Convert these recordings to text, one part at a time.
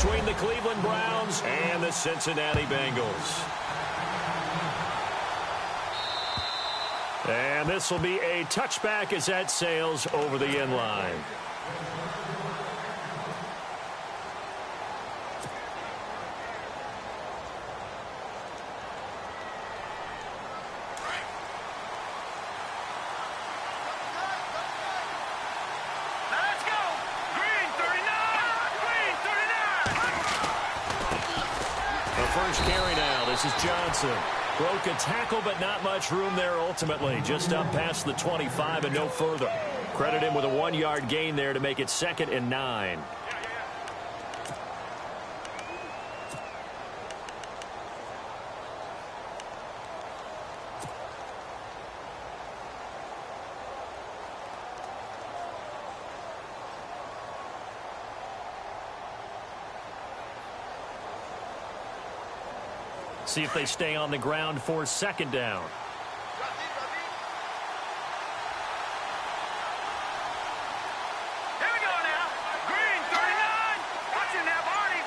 between the Cleveland Browns and the Cincinnati Bengals. And this will be a touchback as that sails over the end line. First carry now. This is Johnson. Broke a tackle, but not much room there ultimately. Just up past the 25 and no further. Credit him with a 1-yard gain there to make it 2nd and 9. See if they stay on the ground for 2nd down. Here we go now. Green, 39. Watching that, Barney.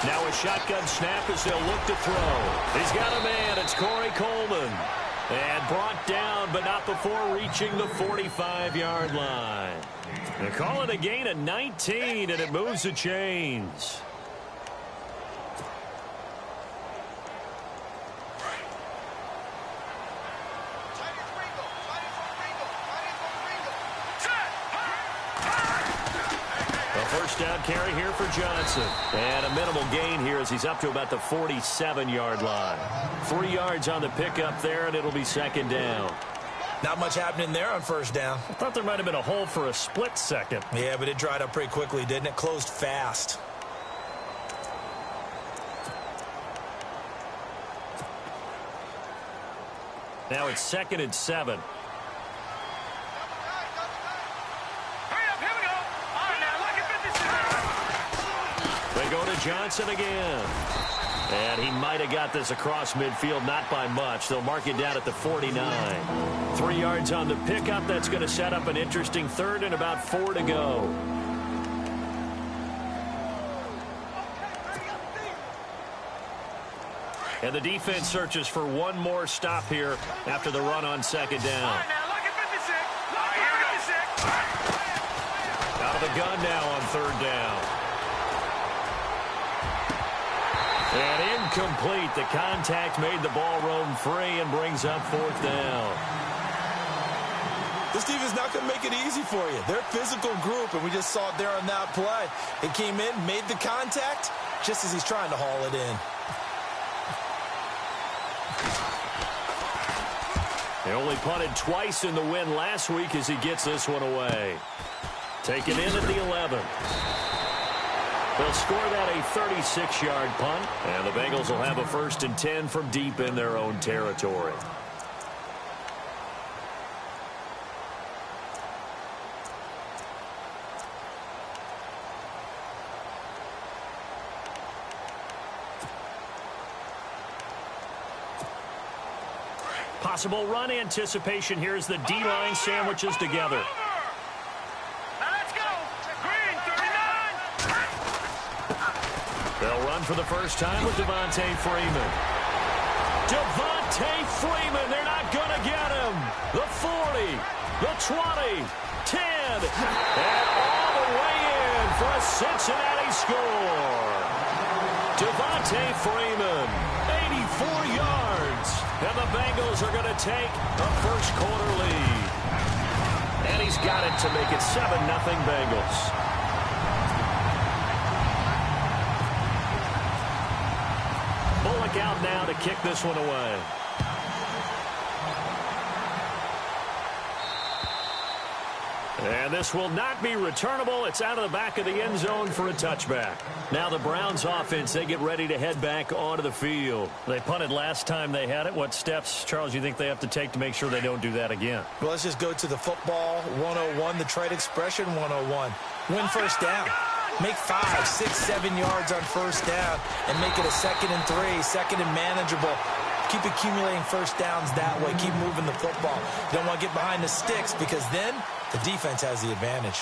Now a shotgun snap as they'll look to throw. He's got a man. It's Corey Coleman. And brought down, but not before reaching the 45-yard line. They call it a gain of 19, and it moves the chains. Down carry here for Johnson. And a minimal gain here as he's up to about the 47-yard line. 3 yards on the pickup there, and it'll be 2nd down. Not much happening there on 1st down. I thought there might have been a hole for a split second. Yeah, but it dried up pretty quickly, didn't it? Closed fast. Now it's 2nd and 7. Go to Johnson again. And he might have got this across midfield, not by much. They'll mark it down at the 49. 3 yards on the pickup. That's going to set up an interesting 3rd and about 4 to go. And the defense searches for one more stop here after the run on 2nd down. Out of the gun now on 3rd down. And incomplete. The contact made the ball roam free and brings up 4th down. This defense is not going to make it easy for you. They're a physical group, and we just saw it there on that play. It came in, made the contact, just as he's trying to haul it in. They only punted twice in the win last week as he gets this one away. Taken in at the 11. They'll score that a 36-yard punt, and the Bengals will have a 1st and 10 from deep in their own territory. Possible run anticipation here as the D-line sandwiches together. They'll run for the first time with Devontae Freeman. Devontae Freeman, they're not going to get him. The 40, the 20, 10, and all the way in for a Cincinnati score. Devontae Freeman, 84 yards, and the Bengals are going to take a first-quarter lead. And he's got it to make it 7-0 Bengals. Bullock out now to kick this one away. And this will not be returnable. It's out of the back of the end zone for a touchback. Now the Browns offense, they get ready to head back onto the field. They punted last time they had it. What steps, Charles, you think they have to take to make sure they don't do that again? Well, let's just go to the football 101, the trade expression 101. Win first down. Make 5, 6, 7 yards on first down and make it a 2nd and 3, 2nd and manageable. Keep accumulating first downs that way. Keep moving the football. You don't want to get behind the sticks because then the defense has the advantage.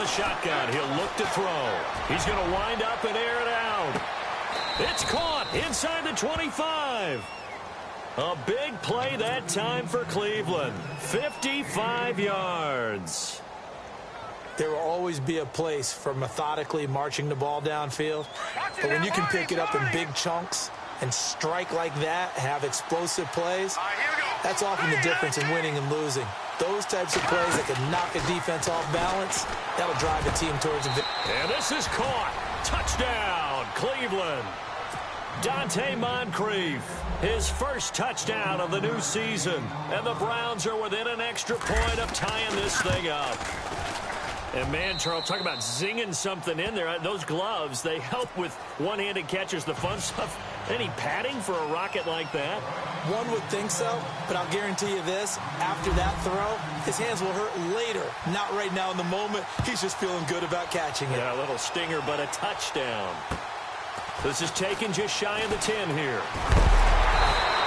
the shotgun. He'll look to throw. He's going to wind up and air it out. It's caught inside the 25. A big play that time for Cleveland. 55 yards. There will always be a place for methodically marching the ball downfield. But when you can pick it up in big chunks and strike like that, have explosive plays, that's often the difference in winning and losing. Those types of plays that can knock a defense off balance, that'll drive a team towards a victory. And this is caught. Touchdown, Cleveland. Dante Moncrief, his first touchdown of the new season. And the Browns are within an extra point of tying this thing up. And, man, Charles, talk about zinging something in there. Those gloves, they help with one-handed catches, the fun stuff. Any padding for a rocket like that? One would think so, but I'll guarantee you this. After that throw, his hands will hurt later. Not right now in the moment. He's just feeling good about catching it. Yeah, a little stinger, but a touchdown. This is taken just shy of the 10 here.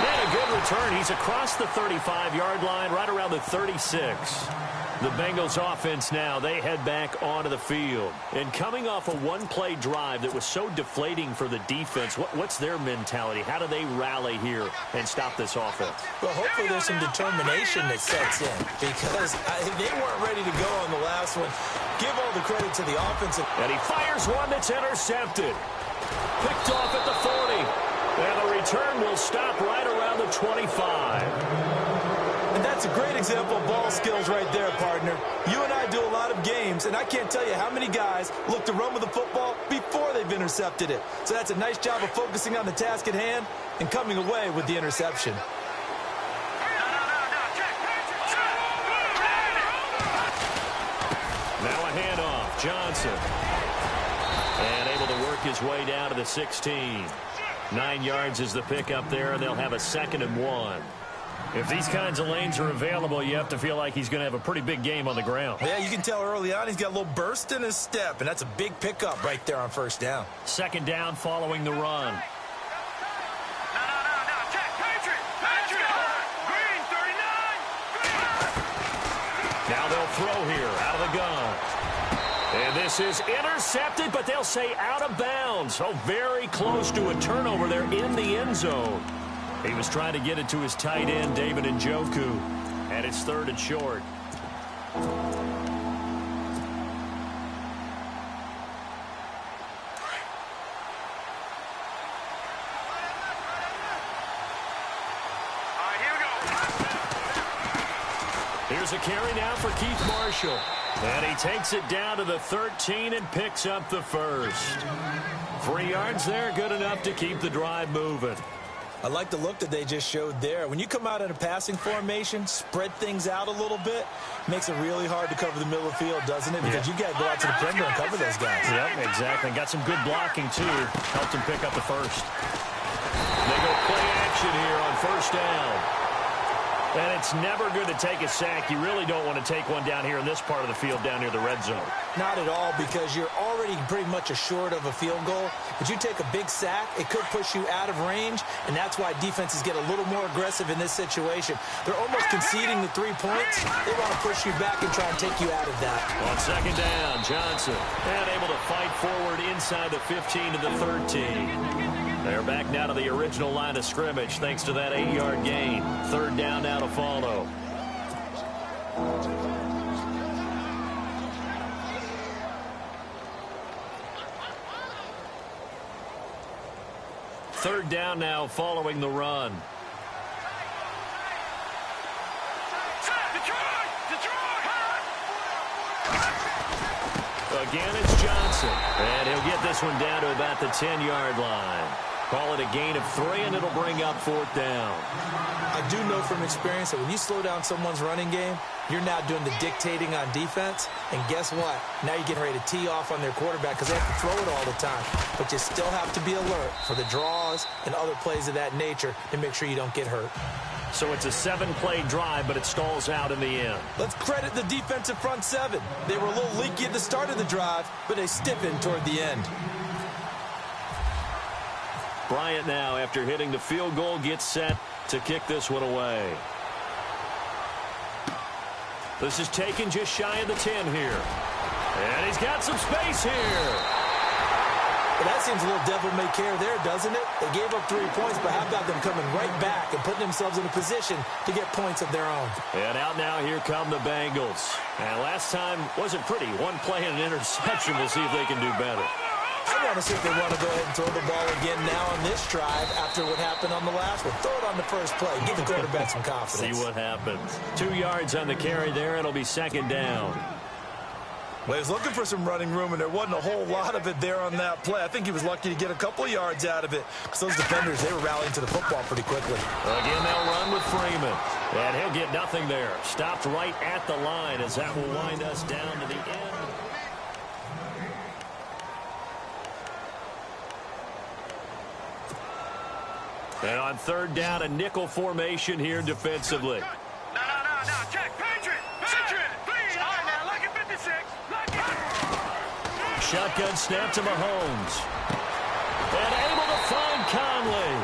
And a good return. He's across the 35-yard line, right around the 36. The Bengals offense now, they head back onto the field. And coming off a one-play drive that was so deflating for the defense, what's their mentality? How do they rally here and stop this offense? Well, hopefully there's some determination that sets in because they weren't ready to go on the last one. Give all the credit to the offensive. And he fires one that's intercepted. Picked off at the 40. And the return will stop right around the 25. And that's a great example of ball skills right there, partner. You and I do a lot of games, and I can't tell you how many guys look to run with the football before they've intercepted it. So that's a nice job of focusing on the task at hand and coming away with the interception. Now a handoff. Johnson. And able to work his way down to the 16. 9 yards is the pickup there, and they'll have a 2nd and 1. If these kinds of lanes are available, you have to feel like he's going to have a pretty big game on the ground. Yeah, you can tell early on he's got a little burst in his step, and that's a big pickup right there on first down. 2nd down following the run. Now they'll throw here out of the gun. And this is intercepted, but they'll say out of bounds. Oh, very close to a turnover there in the end zone. He was trying to get it to his tight end, David Njoku. And it's 3rd and short. Here's a carry now for Keith Marshall. And he takes it down to the 13 and picks up the first. 3 yards there, good enough to keep the drive moving. I like the look that they just showed there. When you come out in a passing formation, spread things out a little bit, makes it really hard to cover the middle of the field, doesn't it? Because you got to go out to the perimeter and cover those guys. Yep, exactly. Got some good blocking, too. Helped him pick up the first. They go play action here on first down. And it's never good to take a sack. You really don't want to take one down here in this part of the field down near the red zone. Not at all, because you're already pretty much assured of a field goal. But you take a big sack, it could push you out of range, and that's why defenses get a little more aggressive in this situation. They're almost conceding the 3 points. They want to push you back and try and take you out of that. On 2nd down, Johnson, and able to fight forward inside the 15 to the 13. They're back now to the original line of scrimmage thanks to that 8-yard gain. 3rd down now to follow. Third down now following the run. Again, it's Johnson. And he'll get this one down to about the 10-yard line. Call it a gain of 3, and it'll bring up 4th down. I do know from experience that when you slow down someone's running game, you're now doing the dictating on defense. And guess what? Now you're getting ready to tee off on their quarterback because they have to throw it all the time. But you still have to be alert for the draws and other plays of that nature to make sure you don't get hurt. So it's a 7-play drive, but it stalls out in the end. Let's credit the defensive front 7. They were a little leaky at the start of the drive, but they stiffened toward the end. Bryant now, after hitting the field goal, gets set to kick this one away. This is taken just shy of the 10 here. And he's got some space here. Well, that seems a little devil-may-care there, doesn't it? They gave up 3 points, but how about them coming right back and putting themselves in a position to get points of their own? And out now, here come the Bengals. And last time wasn't pretty. One play and an interception. We'll see if they can do better. I want to see if they want to go ahead and throw the ball again now on this drive after what happened on the last one. Throw it on the first play. Give the quarterback some confidence. See what happens. 2 yards on the carry there. It'll be second down. Well, he was looking for some running room, and there wasn't a whole lot of it there on that play. I think he was lucky to get a couple of yards out of it because those defenders, they were rallying to the football pretty quickly. Again, they'll run with Freeman. And he'll get nothing there. Stopped right at the line as that will wind us down to the end. And on third down, a nickel formation here defensively. No. Check. Patriot. Please. All right, now, look at 56. Look at. Shotgun snap to Mahomes. And able to find Conley.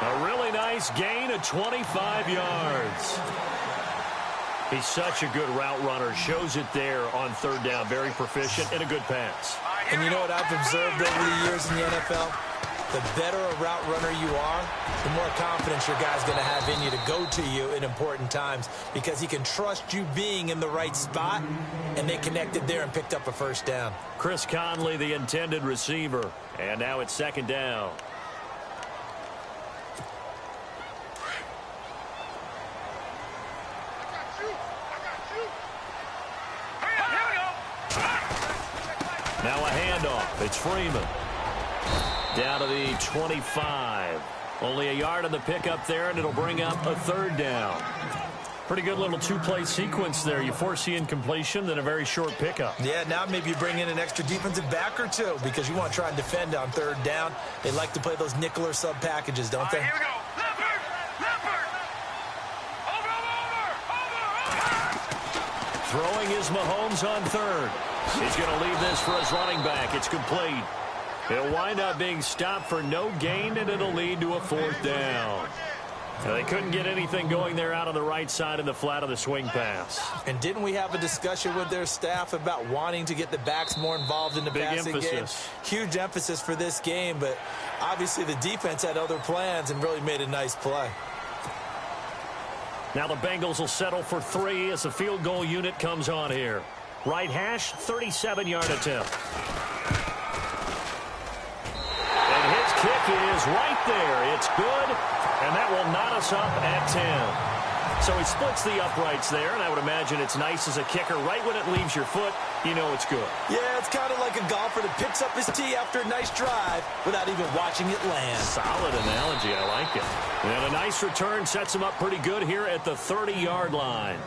A really nice gain of 25 yards. He's such a good route runner. Shows it there on third down. Very proficient and a good pass. And you know what I've observed over the years in the NFL? The better a route runner you are, the more confidence your guy's going to have in you to go to you in important times because he can trust you being in the right spot, and they connected there and picked up a first down. Chris Conley, the intended receiver. And now it's second down. Now a handoff. It's Freeman. Down to the 25. Only a yard on the pickup there, and it'll bring up a third down. Pretty good little two-play sequence there. You foresee incompletion, then a very short pickup. Yeah, now maybe you bring in an extra defensive back or two because you want to try and defend on third down. They like to play those nickel or sub packages, don't they? Here we go. Leopard. Over. Throwing is Mahomes on third. He's going to leave this for his running back. It's complete. He'll wind up being stopped for no gain, and it'll lead to a fourth down. Now, they couldn't get anything going there out on the right side of the flat of the swing pass. And didn't we have a discussion with their staff about wanting to get the backs more involved in the passing game? Huge emphasis for this game, but obviously the defense had other plans and really made a nice play. Now the Bengals will settle for 3 as the field goal unit comes on here. Right hash, 37-yard attempt. And his kick is right there. It's good, and that will knot us up at 10. So he splits the uprights there, and I would imagine it's nice as a kicker. Right when it leaves your foot, you know it's good. Yeah, it's kind of like a golfer that picks up his tee after a nice drive without even watching it land. Solid analogy. I like it. And a nice return sets him up pretty good here at the 30-yard line.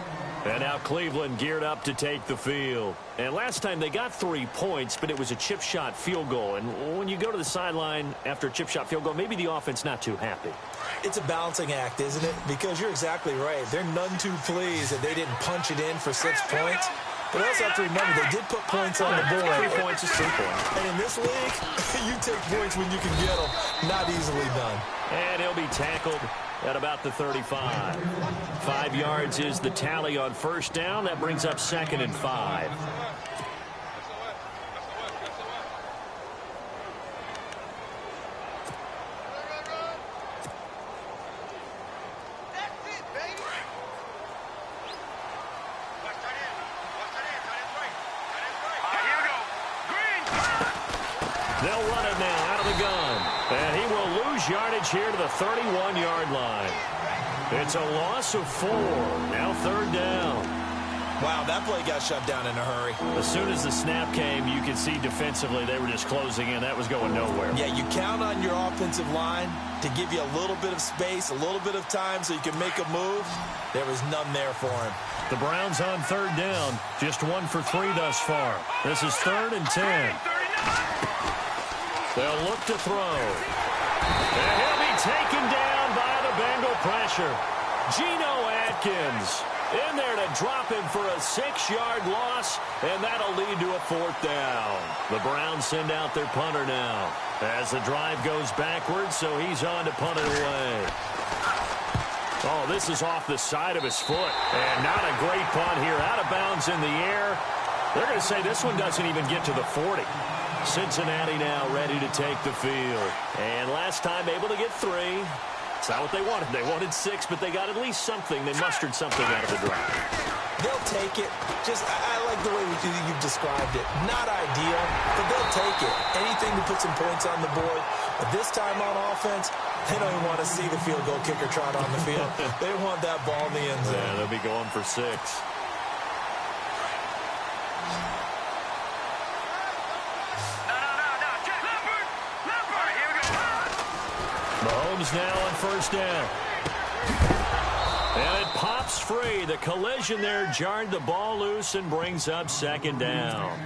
And now Cleveland geared up to take the field. And last time they got 3 points, but it was a chip shot field goal. And when you go to the sideline after a chip shot field goal, maybe the offense not too happy. It's a balancing act, isn't it? Because you're exactly right. They're none too pleased that they didn't punch it in for 6 points. But also have to remember, they did put points on the board. 3 points is 3 points. And in this league, you take points when you can get them. Not easily done. And he'll be tackled at about the 35. 5 yards is the tally on first down. That brings up 2nd and 5. They'll run it now out of the gun. And he will lose yardage here to the 31-yard line. It's a loss of 4. Now third down. Wow, that play got shut down in a hurry. As soon as the snap came, you could see defensively they were just closing in. That was going nowhere. Yeah, you count on your offensive line to give you a little bit of space, a little bit of time so you can make a move. There was none there for him. The Browns on third down. Just 1 for 3 thus far. This is 3rd and 10. They'll look to throw. And he'll be taken down by the Bengal pressure. Geno Atkins in there to drop him for a 6-yard loss, and that'll lead to a 4th down. The Browns send out their punter now as the drive goes backwards, so he's on to punt it away. Oh, this is off the side of his foot, and not a great punt here. Out of bounds in the air. They're going to say this one doesn't even get to the 40. Cincinnati now ready to take the field. And last time able to get 3. It's not what they wanted. They wanted 6, but they got at least something. They mustered something out of the drive. They'll take it. I like the way you've described it. Not ideal, but they'll take it. Anything to put some points on the board. But this time on offense, they don't even want to see the field goal kicker trot on the field. They want that ball in the end zone. Yeah, they'll be going for 6. Mahomes now on first down. And it pops free. The collision there jarred the ball loose and brings up second down.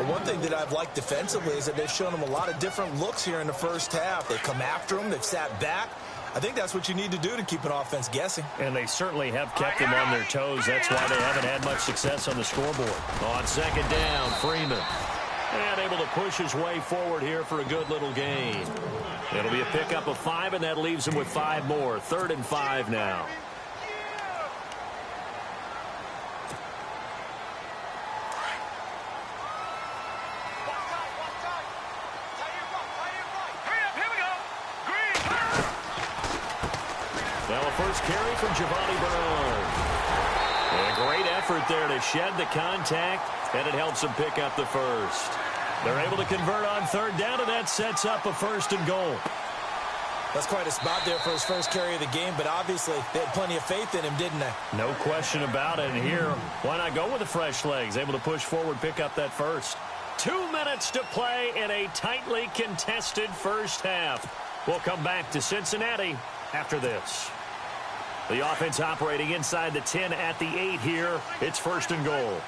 One thing that I've liked defensively is that they've shown them a lot of different looks here in the first half. They've come after them. They've sat back. I think that's what you need to do to keep an offense guessing. And they certainly have kept them on their toes. That's why they haven't had much success on the scoreboard. On second down, Freeman. And able to push his way forward here for a good little gain. It'll be a pickup of 5, and that leaves him with 5 more. 3rd and 5 now. Now a first carry from Giovanni Bernard. And a great effort there to shed the contact, and it helps him pick up the first. They're able to convert on 3rd down, and that sets up a 1st and goal. That's quite a spot there for his first carry of the game, but obviously they had plenty of faith in him, didn't they? No question about it. And here, why not go with the fresh legs? Able to push forward, pick up that first. 2 minutes to play in a tightly contested first half. We'll come back to Cincinnati after this. The offense operating inside the 10 at the 8 here. It's 1st and goal.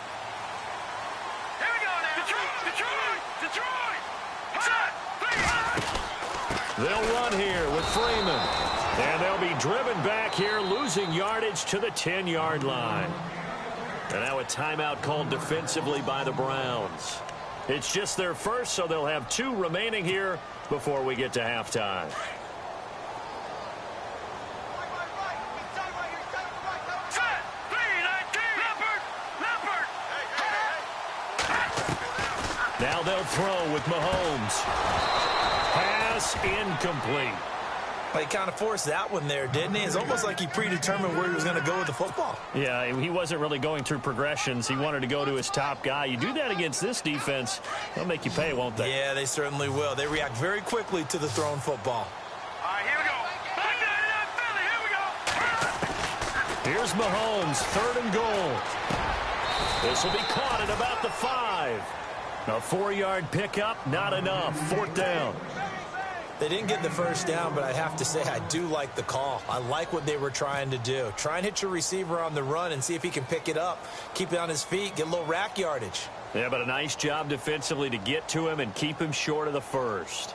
They'll run here with Freeman. And they'll be driven back here, losing yardage to the 10-yard line. And now a timeout called defensively by the Browns. It's just their first, so they'll have 2 remaining here before we get to halftime. Now they'll throw with Mahomes. Pass incomplete. Well, he kind of forced that one there, didn't he? It's almost like he predetermined where he was going to go with the football. Yeah, he wasn't really going through progressions. He wanted to go to his top guy. You do that against this defense, they'll make you pay, won't they? Yeah, they certainly will. They react very quickly to the thrown football. All right, here we go. Here we go. Here's Mahomes, 3rd and goal. This will be caught at about the 5. A 4-yard pickup, not enough. 4th down. They didn't get the first down, but I have to say I do like the call. I like what they were trying to do. Try and hit your receiver on the run and see if he can pick it up. Keep it on his feet, get a little rack yardage. Yeah, but a nice job defensively to get to him and keep him short of the first.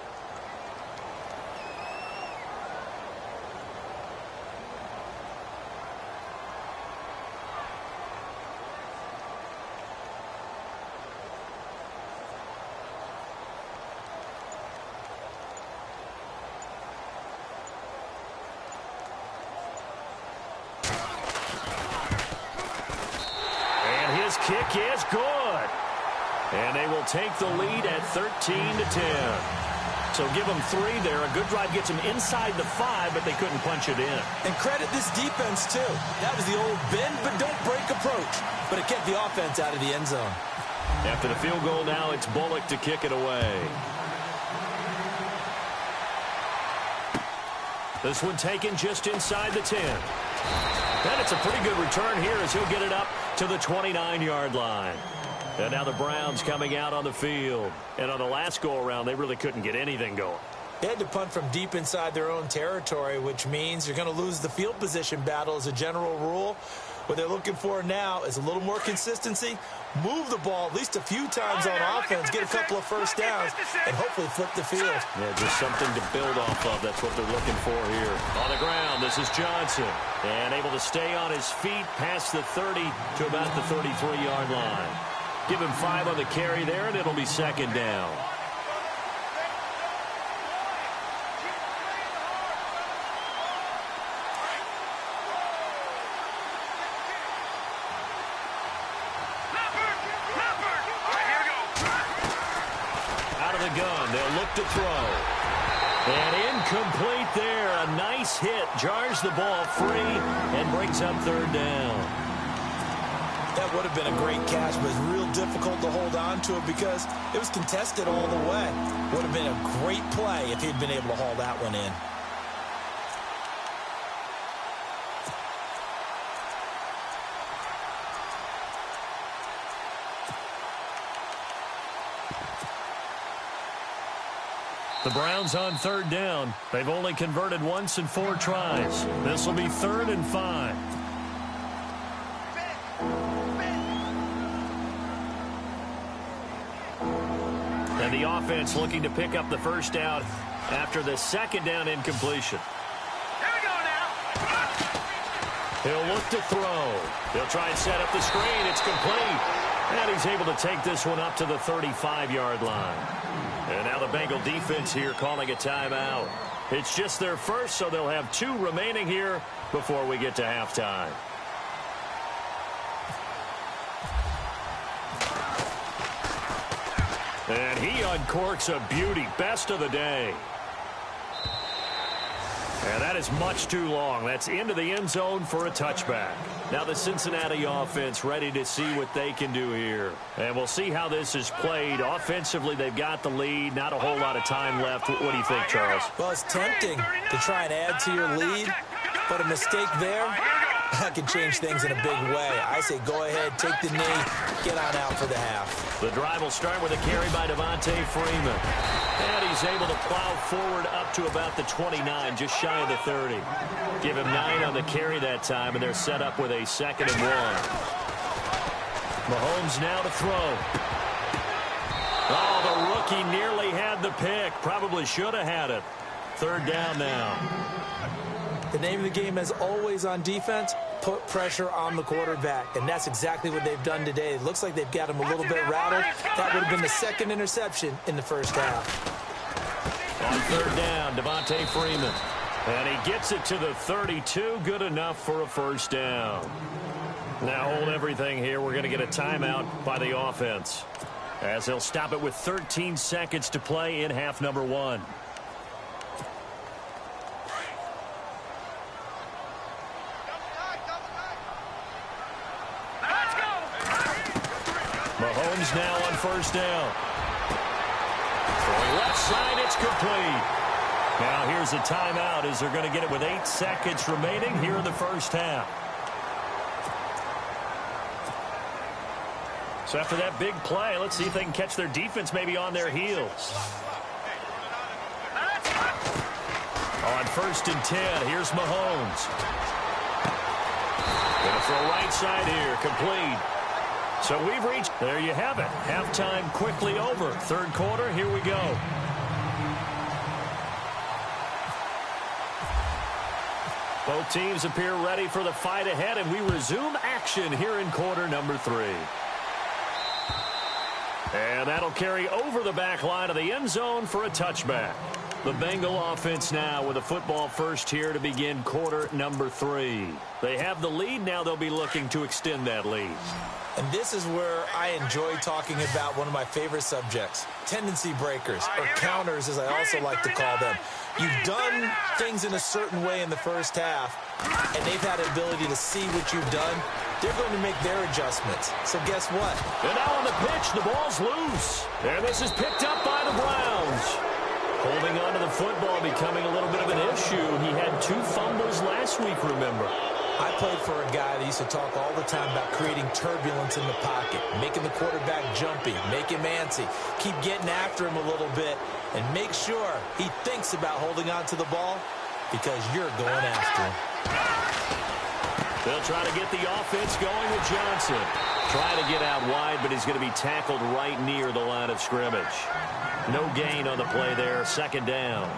Kick is good. And they will take the lead at 13-10. So give them 3 there. A good drive gets them inside the 5, but they couldn't punch it in. And credit this defense, too. That was the old bend but don't break approach. But it kept the offense out of the end zone. After the field goal now, it's Bullock to kick it away. This one taken just inside the 10. And it's a pretty good return here as he'll get it up to the 29-yard line. And now the Browns coming out on the field. And on the last go-around, they really couldn't get anything going. They had to punt from deep inside their own territory, which means you're going to lose the field position battle as a general rule. What they're looking for now is a little more consistency, move the ball at least a few times on offense, get a couple of first downs, and hopefully flip the field. Yeah, just something to build off of. That's what they're looking for here. On the ground, this is Johnson. And able to stay on his feet past the 30 to about the 33-yard line. Give him 5 on the carry there, and it'll be 2nd down. gun. They'll look to throw. And incomplete there. A nice hit. Jars the ball free and brings up third down. That would have been a great catch, but it's real difficult to hold on to it because it was contested all the way. Would have been a great play if he'd been able to haul that one in. The Browns on third down. They've only converted once in 4 tries. This will be 3rd and 5. And the offense looking to pick up the first down after the 2nd down incompletion. Here we go now. He'll look to throw. He'll try and set up the screen. It's complete. And he's able to take this one up to the 35-yard line. And now the Bengal defense here calling a timeout. It's just their first, so they'll have 2 remaining here before we get to halftime. And he uncorks a beauty. Best of the day. And that is much too long. That's into the end zone for a touchback. Now the Cincinnati offense ready to see what they can do here. And we'll see how this is played. Offensively, they've got the lead. Not a whole lot of time left. What do you think, Charles? Well, it's tempting to try and add to your lead, but a mistake there, that could change things in a big way. I say go ahead, take the knee, get on out for the half. The drive will start with a carry by Devontae Freeman. And he's able to plow forward up to about the 29, just shy of the 30. Give him 9 on the carry that time, and they're set up with a 2nd and 1. Mahomes now to throw. Oh, the rookie nearly had the pick. Probably should have had it. 3rd down now. The name of the game, as always on defense, put pressure on the quarterback. And that's exactly what they've done today. It looks like they've got him a little bit rattled. That would have been the 2nd interception in the first half. On 3rd down, Devontae Freeman. And he gets it to the 32. Good enough for a first down. Now hold everything here. We're going to get a timeout by the offense, as they'll stop it with 13 seconds to play in half number 1. Mahomes now on 1st down. Throwing left side, it's complete. Now here's a timeout as they're going to get it with 8 seconds remaining here in the first half. So after that big play, let's see if they can catch their defense maybe on their heels. On 1st and 10, here's Mahomes. Going to throw right side here, complete. So we've reached, there you have it. Halftime quickly over. 3rd quarter, here we go. Both teams appear ready for the fight ahead, and we resume action here in quarter number 3. And that'll carry over the back line of the end zone for a touchback. The Bengal offense now with a football first here to begin quarter number 3. They have the lead. Now they'll be looking to extend that lead. And this is where I enjoy talking about one of my favorite subjects, tendency breakers, or counters as I also like to call them. You've done things in a certain way in the first half, and they've had an ability to see what you've done. They're going to make their adjustments. So guess what? And now on the pitch, the ball's loose. And this is picked up by the Browns. Holding on to the football becoming a little bit of an issue. He had 2 fumbles last week, remember. I played for a guy that used to talk all the time about creating turbulence in the pocket, making the quarterback jumpy, make him antsy, keep getting after him a little bit, and make sure he thinks about holding on to the ball because you're going after him. They'll try to get the offense going with Johnson. Trying to get out wide, but he's going to be tackled right near the line of scrimmage. No gain on the play there. 2nd down.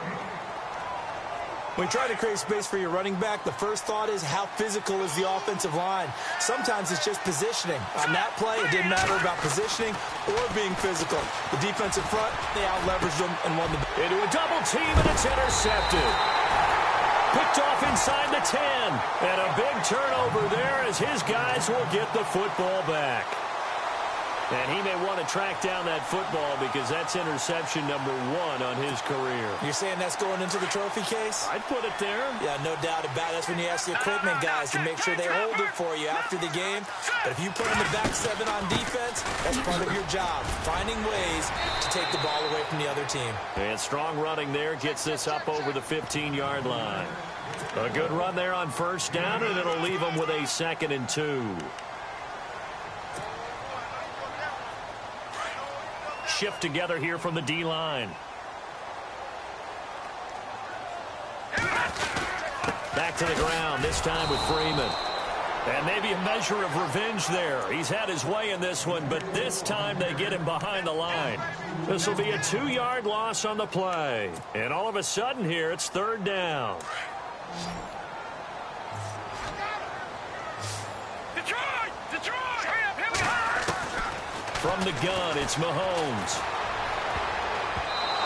When you try to create space for your running back, the first thought is how physical is the offensive line. Sometimes it's just positioning. On that play, it didn't matter about positioning or being physical. The defensive front, they out-leveraged them and won the... Into a double team, and it's intercepted. Picked off inside the 10. And a big turnover there as his guys will get the football back. And he may want to track down that football because that's interception number 1 on his career. You're saying that's going into the trophy case? I'd put it there. Yeah, no doubt about it. That's when you ask the equipment guys to make sure they hold it for you after the game. But if you put in the back 7 on defense, that's part of your job, finding ways to take the ball away from the other team. And strong running there gets this up over the 15-yard line. A good run there on first down, and it'll leave them with a 2nd and 2. Shift together here from the D-line. Back to the ground, this time with Freeman. And maybe a measure of revenge there. He's had his way in this one, but this time they get him behind the line. This will be a 2-yard loss on the play. And all of a sudden here, it's 3rd down. Detroit! Hurry up, here we go! From the gun, it's Mahomes.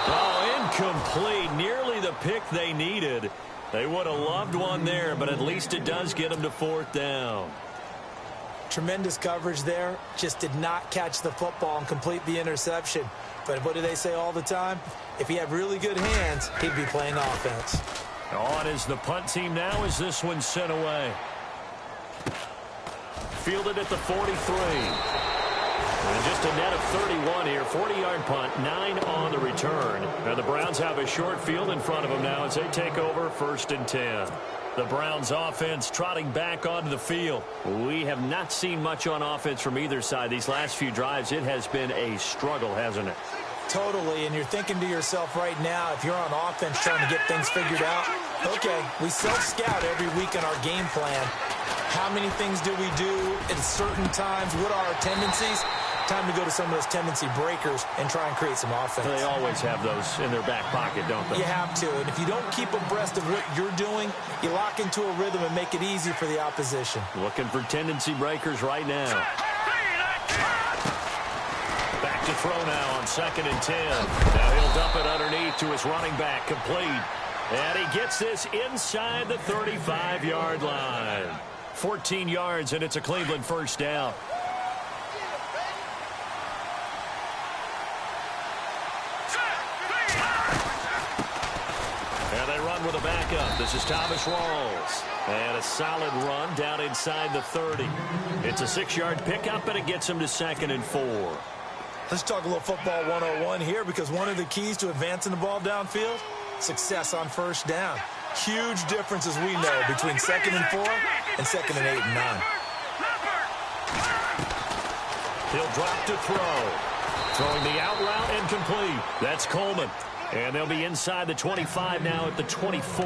Oh, incomplete. Nearly the pick they needed. They would have loved one there, but at least it does get them to 4th down. Tremendous coverage there. Just did not catch the football and complete the interception. But what do they say all the time? If he had really good hands, he'd be playing offense. On is the punt team now as this one's sent away. Fielded at the 43. And just a net of 31 here. 40-yard punt, 9 on the return. Now the Browns have a short field in front of them now as they take over 1st and 10. The Browns offense trotting back onto the field. We have not seen much on offense from either side. These last few drives, it has been a struggle, hasn't it? Totally, and you're thinking to yourself right now, if you're on offense trying to get things figured out, okay, we self-scout every week in our game plan. How many things do we do at certain times? What are our tendencies? Time to go to some of those tendency breakers and try and create some offense. They always have those in their back pocket, don't they? You have to, and if you don't keep abreast of what you're doing, you lock into a rhythm and make it easy for the opposition. Looking for tendency breakers right now. Back to throw now on 2nd and 10. Now he'll dump it underneath to his running back, complete. And he gets this inside the 35-yard line. 14 yards, and it's a Cleveland 1st down. And they run with a backup. This is Thomas Rawls. And a solid run down inside the 30. It's a 6-yard pickup, and it gets him to 2nd and 4. Let's talk a little football 101 here, because one of the keys to advancing the ball downfield, success on first down. Huge difference, as we know, between 2nd and 4 and 2nd and 8 and 9. He'll drop to throw. Throwing the out route and complete. That's Coleman. And they'll be inside the 25 now at the 24.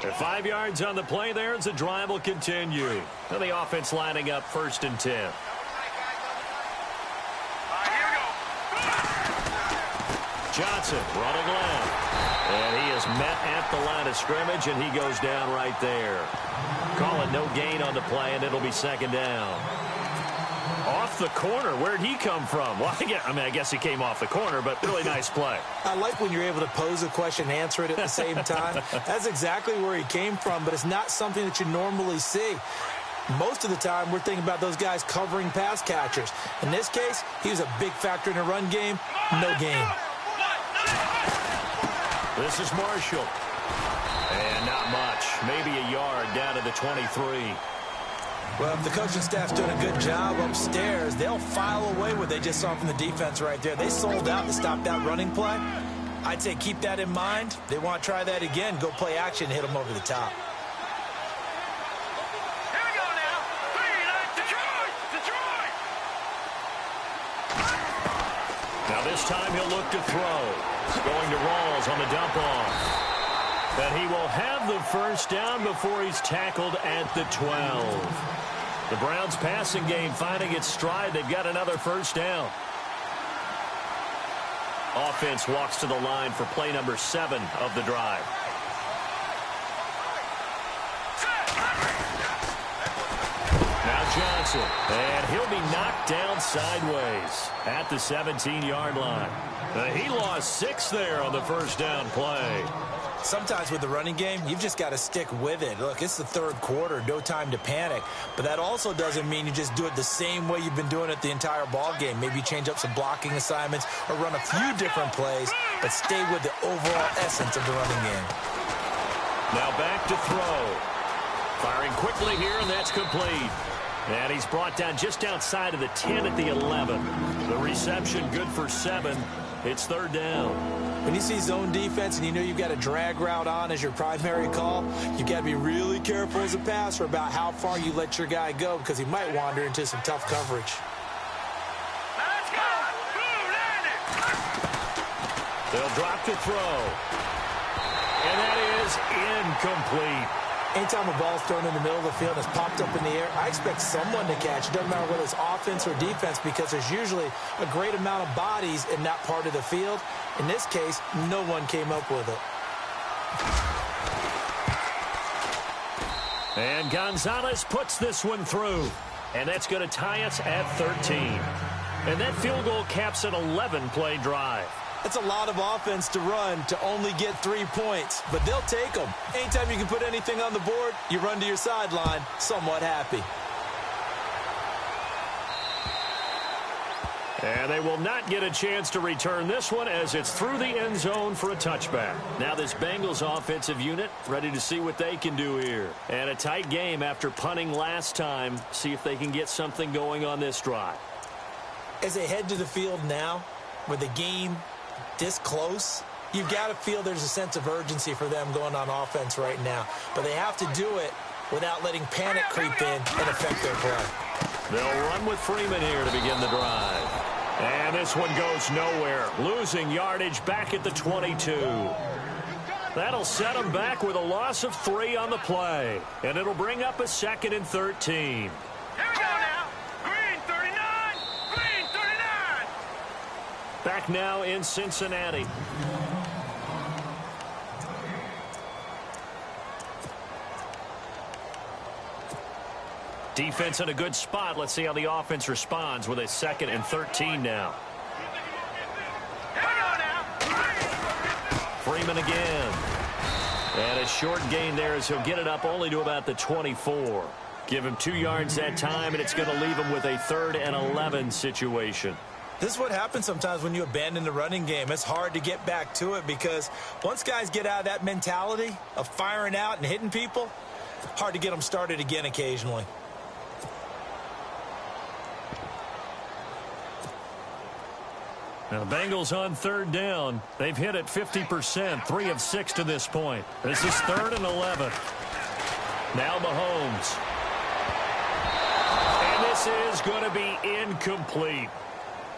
At 5 yards on the play there as the drive will continue. And the offense lining up 1st and 10. Johnson running left. And he is met at the line of scrimmage, and he goes down right there. Calling no gain on the play, and it'll be 2nd down. Off the corner. Where'd he come from? Well, I guess he came off the corner, but really nice play. I like when you're able to pose a question and answer it at the same time. That's exactly where he came from, but it's not something that you normally see. Most of the time, we're thinking about those guys covering pass catchers. In this case, he was a big factor in the run game. No gain. This is Marshall. And not much. Maybe a yard down to the 23. Well, if the coaching staff's doing a good job upstairs, they'll file away what they just saw from the defense right there. They sold out to stop that running play. I'd say keep that in mind. They want to try that again. Go play action and hit them over the top. Here we go now. Detroit! Now this time he'll look to throw. Going to Rawls on the dump off. And he will have the 1st down before he's tackled at the 12. The Browns passing game finding its stride. They've got another 1st down. Offense walks to the line for play number 7 of the drive. Now Johnson. And he'll be knocked down sideways at the 17-yard line. He lost 6 there on the 1st down play. Sometimes with the running game, you've just got to stick with it. Look, it's the third quarter, no time to panic. But that also doesn't mean you just do it the same way you've been doing it the entire ball game. Maybe change up some blocking assignments or run a few different plays, but stay with the overall essence of the running game. Now back to throw. Firing quickly here, and that's complete. And he's brought down just outside of the 10 at the 11. The reception good for 7. It's third down. When you see zone defense and you know you've got a drag route on as your primary call, you've got to be really careful as a passer about how far you let your guy go because he might wander into some tough coverage. Let's go! Boom, They'll drop to throw. And that is incomplete. Anytime a ball's thrown in the middle of the field and it's popped up in the air, I expect someone to catch. It doesn't matter whether it's offense or defense because there's usually a great amount of bodies in that part of the field. In this case, no one came up with it. And Gonzalez puts this one through. And that's going to tie us at 13. And that field goal caps an 11-play drive. That's a lot of offense to run to only get 3 points, but they'll take them. Anytime you can put anything on the board, you run to your sideline somewhat happy. And they will not get a chance to return this one as it's through the end zone for a touchback. Now this Bengals offensive unit ready to see what they can do here. And a tight game after punting last time. See if they can get something going on this drive. As they head to the field now, with the game this close, you've got to feel there's a sense of urgency for them going on offense right now. But they have to do it without letting panic creep in and affect their play. They'll run with Freeman here to begin the drive. And this one goes nowhere. Losing yardage back at the 22. That'll set them back with a loss of 3 on the play. And it'll bring up a 2nd and 13. Here we go now. Green 39. Green 39. Back now in Cincinnati. Defense in a good spot. Let's see how the offense responds with a 2nd and 13 now. Here we go now. Freeman again. And a short gain there as he'll get it up only to about the 24. Give him 2 yards that time, and it's going to leave him with a 3rd and 11 situation. This is what happens sometimes when you abandon the running game. It's hard to get back to it because once guys get out of that mentality of firing out and hitting people, hard to get them started again occasionally. Now the Bengals on 3rd down. They've hit it 50%, 3 of 6 to this point. This is 3rd and 11. Now Mahomes. And this is going to be incomplete.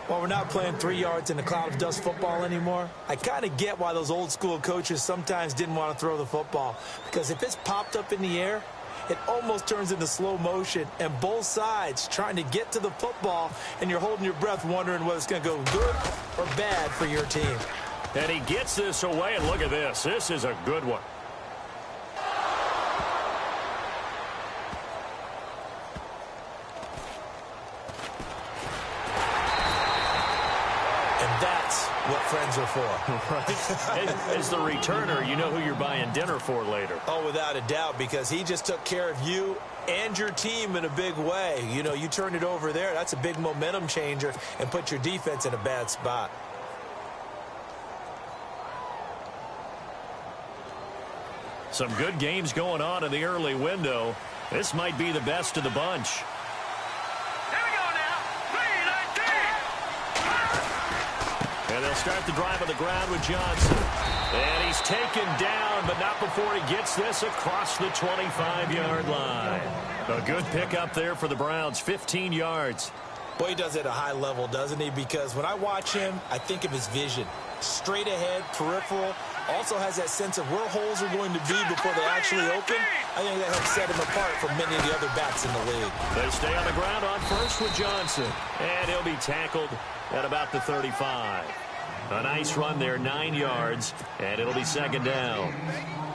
While we're not playing 3 yards in a cloud of dust football anymore, I kind of get why those old school coaches sometimes didn't want to throw the football. Because if it's popped up in the air, it almost turns into slow motion, and both sides trying to get to the football, and you're holding your breath wondering whether it's going to go good or bad for your team. And he gets this away, and look at this. This is a good one. And that's what friends are for. Right? As the returner, you know who you're buying dinner for later. Oh, without a doubt, because he just took care of you and your team in a big way. You know, you turned it over there. That's a big momentum changer and put your defense in a bad spot. Some good games going on in the early window. This might be the best of the bunch. Here we go now. 3-19. And they'll start the drive on the ground with Johnson. And he's taken down, but not before he gets this across the 25-yard line. A good pickup there for the Browns, 15 yards. Boy, he does it at a high level, doesn't he? Because when I watch him, I think of his vision. Straight ahead, peripheral. Also has that sense of where holes are going to be before they actually open. I think that helps set him apart from many of the other backs in the league. They stay on the ground on first with Johnson. And he'll be tackled at about the 35. A nice run there, 9 yards, and it'll be second down.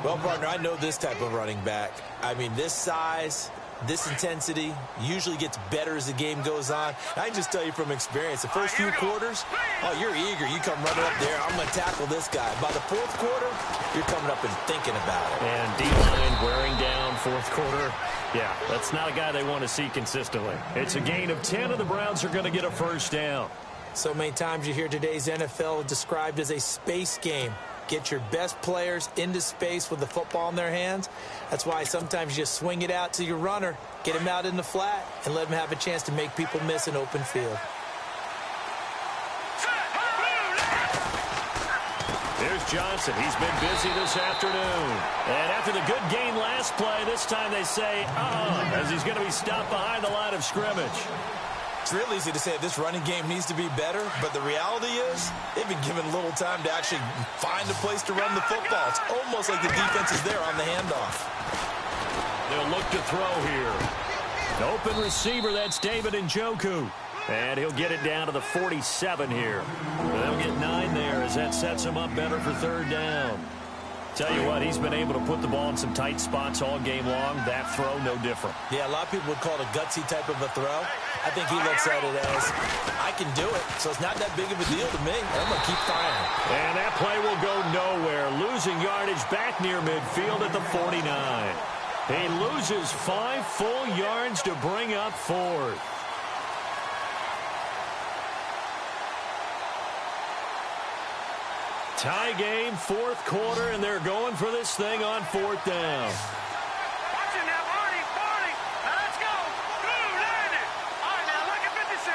Well, partner, I know this type of running back. I mean, this size, This intensity usually gets better as the game goes on. I can just tell you from experience, the first few quarters, oh, you're eager. You come running up there, I'm going to tackle this guy. By the fourth quarter, you're coming up and thinking about it. And D-line wearing down fourth quarter. Yeah, that's not a guy they want to see consistently. It's a gain of 10, and the Browns are going to get a first down. So many times you hear today's NFL described as a space game. Get your best players into space with the football in their hands. That's why sometimes you just swing it out to your runner, get him out in the flat, and let him have a chance to make people miss an open field. Here's Johnson. He's been busy this afternoon. And after the good gain last play, this time they say, as he's going to be stopped behind the line of scrimmage. It's real easy to say this running game needs to be better, but the reality is they've been given little time to actually find a place to run the football. It's almost like the defense is there on the handoff. They'll look to throw here. Open receiver, that's David Njoku. And he'll get it down to the 47 here. They'll get 9 there as that sets him up better for third down. Tell you what, he's been able to put the ball in some tight spots all game long. That throw, no different. Yeah, a lot of people would call it a gutsy type of a throw. I think he looks at it as, I can do it, so it's not that big of a deal to me. I'm going to keep firing. And that play will go nowhere. Losing yardage back near midfield at the 49. He loses 5 full yards to bring up fourth. Tie game, fourth quarter, and they're going for this thing on fourth down. Watch it now, Barney. Now let's go. Blue, landed. All right, now look at 56.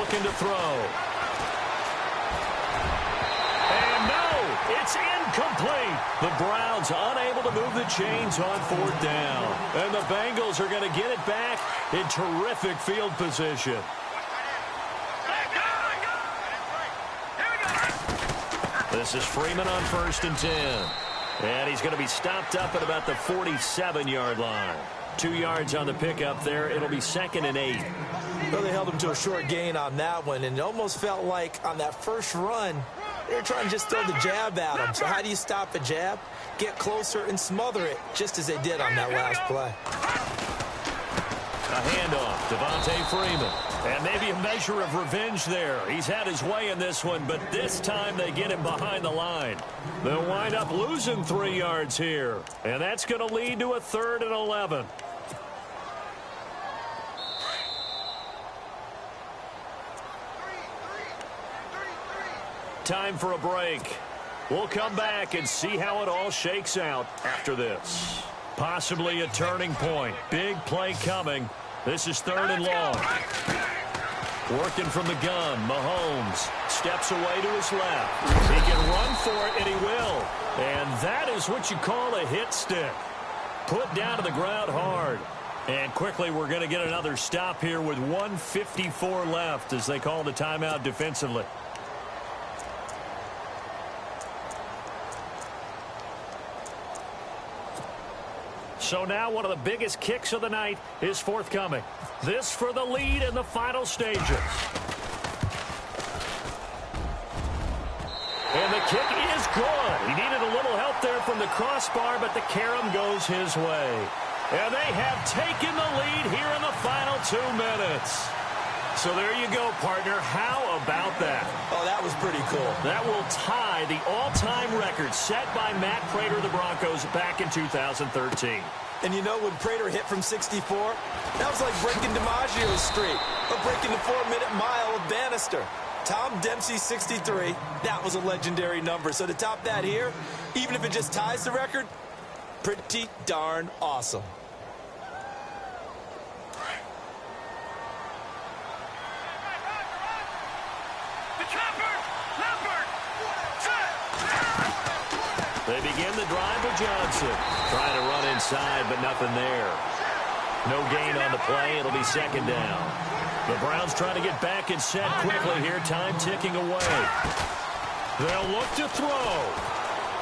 Looking to throw. And no, it's incomplete. The Browns unable to move the chains on fourth down. And the Bengals are going to get it back in terrific field position. This is Freeman on 1st and 10. And he's going to be stopped up at about the 47-yard line. 2 yards on the pickup there. It'll be 2nd and 8. Well, they held him to a short gain on that one, and it almost felt like on that first run, they were trying to just throw the jab at him. So how do you stop a jab? Get closer and smother it, just as they did on that last play. A handoff, Devontae Freeman. And maybe a measure of revenge there. He's had his way in this one, but this time they get him behind the line. They'll wind up losing 3 yards here. And that's going to lead to a 3rd and 11. Time for a break. We'll come back and see how it all shakes out after this. Possibly a turning point. Big play coming. This is 3rd and long. Working from the gun, Mahomes steps away to his left. He can run for it, and he will. And that is what you call a hit stick. Put down to the ground hard. And quickly we're going to get another stop here with 1:54 left as they call the timeout defensively. So now one of the biggest kicks of the night is forthcoming. This for the lead in the final stages. And the kick is good. He needed a little help there from the crossbar, but the carom goes his way. And they have taken the lead here in the final 2 minutes. So there you go, partner. How about that? Oh, that was pretty cool. That will tie the all-time record set by Matt Prater of the Broncos back in 2013. And you know, when Prater hit from 64, that was like breaking DiMaggio's streak or breaking the 4-minute mile of Bannister. Tom Dempsey, 63, that was a legendary number. So to top that here, even if it just ties the record, pretty darn awesome. They begin the drive with Johnson. Trying to run inside, but nothing there. No gain on the play. It'll be 2nd down. The Browns trying to get back and set quickly here. Time ticking away. They'll look to throw.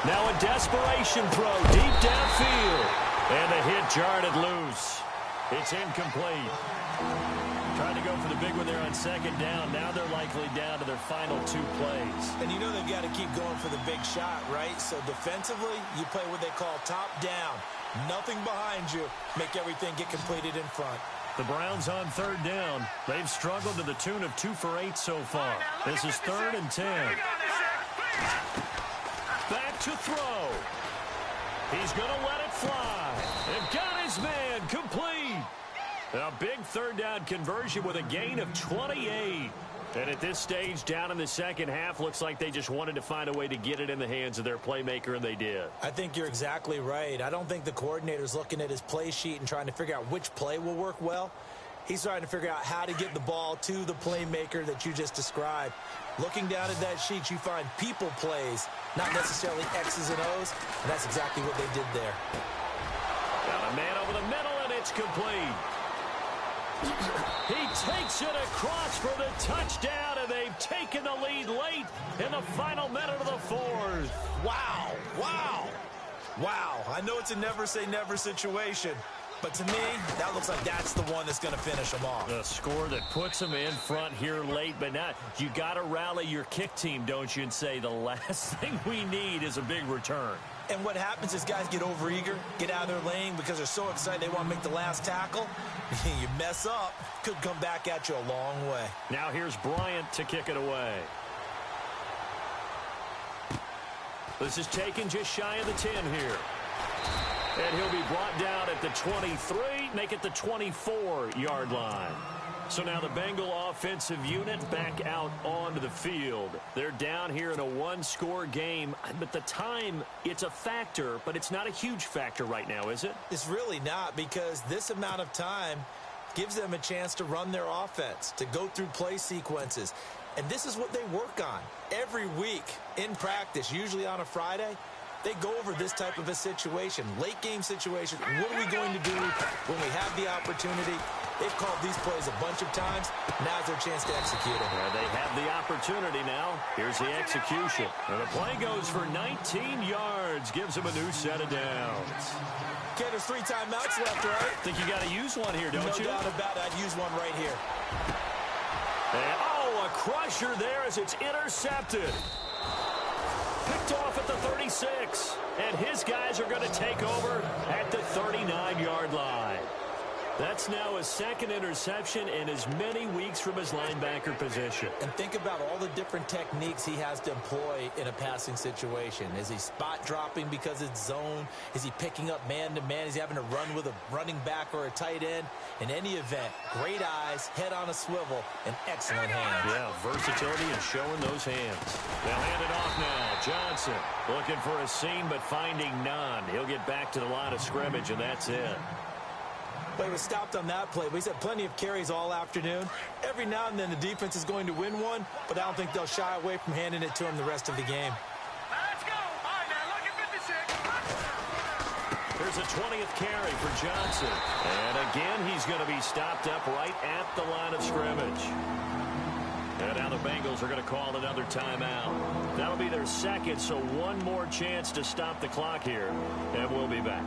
Now a desperation throw deep downfield. And the hit jarred it loose. It's incomplete. Tried to go for the big one there on second down. Now they're likely down to their final 2 plays. And you know they've got to keep going for the big shot, right? So defensively, you play what they call top down. Nothing behind you. Make everything get completed in front. The Browns on third down. They've struggled to the tune of 2 for 8 so far. This is 3rd and 10. Back to throw. He's going to let it fly. And got his man complete. A big third down conversion with a gain of 28. And at this stage, down in the second half, looks like they just wanted to find a way to get it in the hands of their playmaker, and they did. I think you're exactly right. I don't think the coordinator's looking at his play sheet and trying to figure out which play will work well. He's trying to figure out how to get the ball to the playmaker that you just described. Looking down at that sheet, you find people plays, not necessarily X's and O's, and that's exactly what they did there. Got a man over the middle, and it's complete. He takes it across for the touchdown, and they've taken the lead late in the final minute of the 4th. Wow, wow, wow. I know it's a never-say-never situation, but to me, that looks like that's the one that's going to finish them off. The score that puts them in front here late, but not. You got to rally your kick team, don't you, and say the last thing we need is a big return. And what happens is guys get overeager, get out of their lane because they're so excited they want to make the last tackle. You mess up, could come back at you a long way. Now here's Bryant to kick it away. This is taken just shy of the 10 here. And he'll be brought down at the 23, make it the 24-yard line. So now the Bengal offensive unit back out onto the field. They're down here in a 1-score game, but the time, it's a factor, but it's not a huge factor right now, is it? It's really not, because this amount of time gives them a chance to run their offense, to go through play sequences. And this is what they work on every week in practice, usually on a Friday. They go over this type of a situation, late game situation. What are we going to do when we have the opportunity? They've called these plays a bunch of times. Now's their chance to execute them. They have the opportunity now. Here's the execution. And the play goes for 19 yards. Gives them a new set of downs. Okay, there's 3 timeouts left, right? Think you got to use one here, don't you? No doubt about it. I'd use one right here. And, a crusher there as it's intercepted. Picked off at the 36. And his guys are going to take over at the 39-yard line. That's now his 2nd interception in as many weeks from his linebacker position. And think about all the different techniques he has to employ in a passing situation. Is he spot dropping because it's zone? Is he picking up man-to-man? Is he having to run with a running back or a tight end? In any event, great eyes, head on a swivel, and excellent hands. Yeah, versatility and showing those hands. They'll hand it off now. Johnson looking for a seam but finding none. He'll get back to the line of scrimmage, and that's it. But he was stopped on that play. But he's had plenty of carries all afternoon. Every now and then the defense is going to win one, but I don't think they'll shy away from handing it to him the rest of the game. Let's go. All right, now look at 56. There's a 20th carry for Johnson. And again, he's going to be stopped up right at the line of scrimmage. And now the Bengals are going to call another timeout. That'll be their 2nd, so one more chance to stop the clock here. And we'll be back.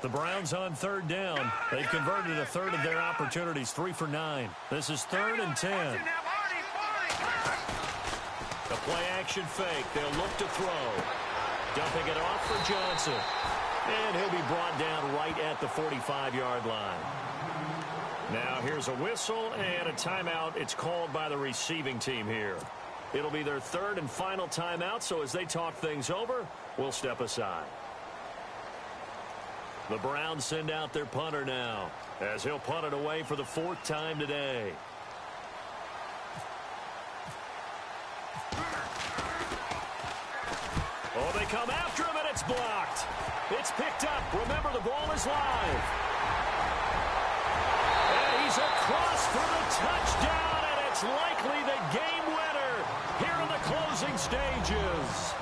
The Browns on 3rd down. They've converted a 1/3 of their opportunities, 3 for 9. This is 3rd and 10. A play-action fake. They'll look to throw. Dumping it off for Johnson. And he'll be brought down right at the 45-yard line. Now here's a whistle and a timeout. It's called by the receiving team here. It'll be their 3rd and final timeout, so as they talk things over, we'll step aside. The Browns send out their punter now, as he'll punt it away for the 4th time today. Oh, they come after him, and it's blocked. It's picked up. Remember, the ball is live. And he's across for the touchdown, and it's likely the game winner here in the closing stages.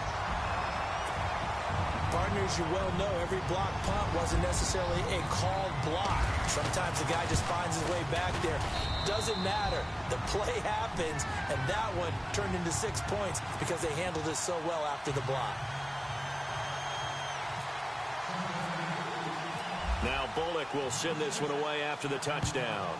Partners, you well know every block punt wasn't necessarily a called block. Sometimes the guy just finds his way back there. Doesn't matter. The play happens, and that one turned into 6 points because they handled it so well after the block. Now Bullock will send this one away after the touchdown.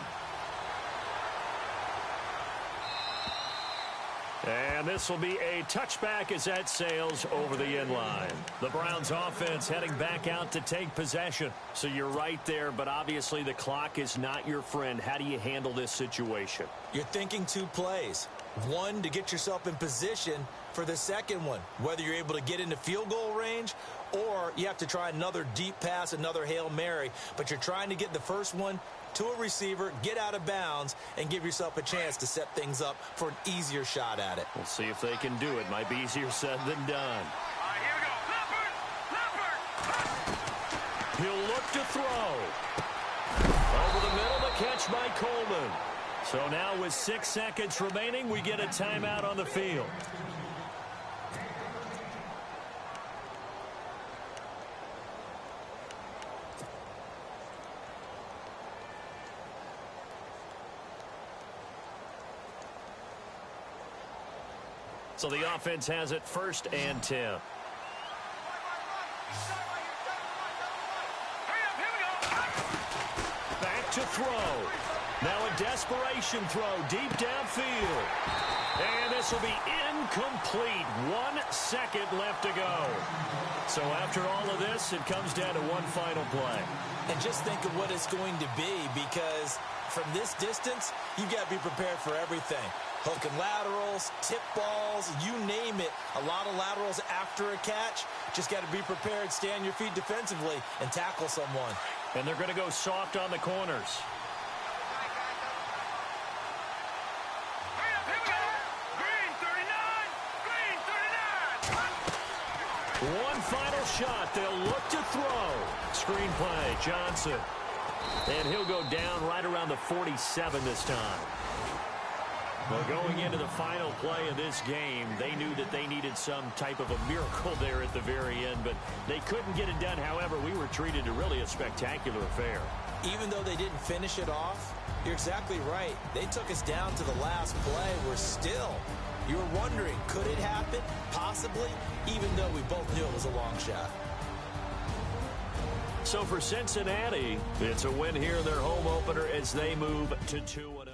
And this will be a touchback as that sails over the end line. The Browns offense heading back out to take possession. So you're right there, but obviously the clock is not your friend. How do you handle this situation? You're thinking 2 plays. One, to get yourself in position for the second one, whether you're able to get into field goal range or you have to try another deep pass, another Hail Mary, but you're trying to get the first one to a receiver, get out of bounds, and give yourself a chance to set things up for an easier shot at it. We'll see if they can do it. Might be easier said than done. All right, here we go. Leopard! He'll look to throw. Over the middle, the catch by Coleman. So now with 6 seconds remaining, we get a timeout on the field. So the offense has it 1st and 10. Hurry up, here we go. Back to throw. Now a desperation throw deep downfield. And this will be incomplete. 1 second left to go. So after all of this, it comes down to one final play. And just think of what it's going to be, because from this distance, you've got to be prepared for everything. Hook and laterals, tip balls, you name it. A lot of laterals after a catch. Just got to be prepared, stay on your feet defensively, and tackle someone. And they're going to go soft on the corners. Hurry up, here we go. Green 39. Green 39. One final shot. They'll look to throw. Screen play, Johnson. And he'll go down right around the 47 this time. Well, going into the final play of this game, they knew that they needed some type of a miracle there at the very end, but they couldn't get it done. However, we were treated to really a spectacular affair. Even though they didn't finish it off, you're exactly right. They took us down to the last play. You were wondering, could it happen? Possibly, even though we both knew it was a long shot. So for Cincinnati, it's a win here in their home opener as they move to 2-0.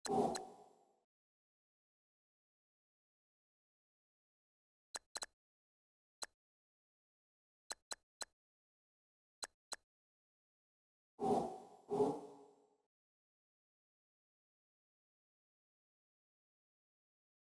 it.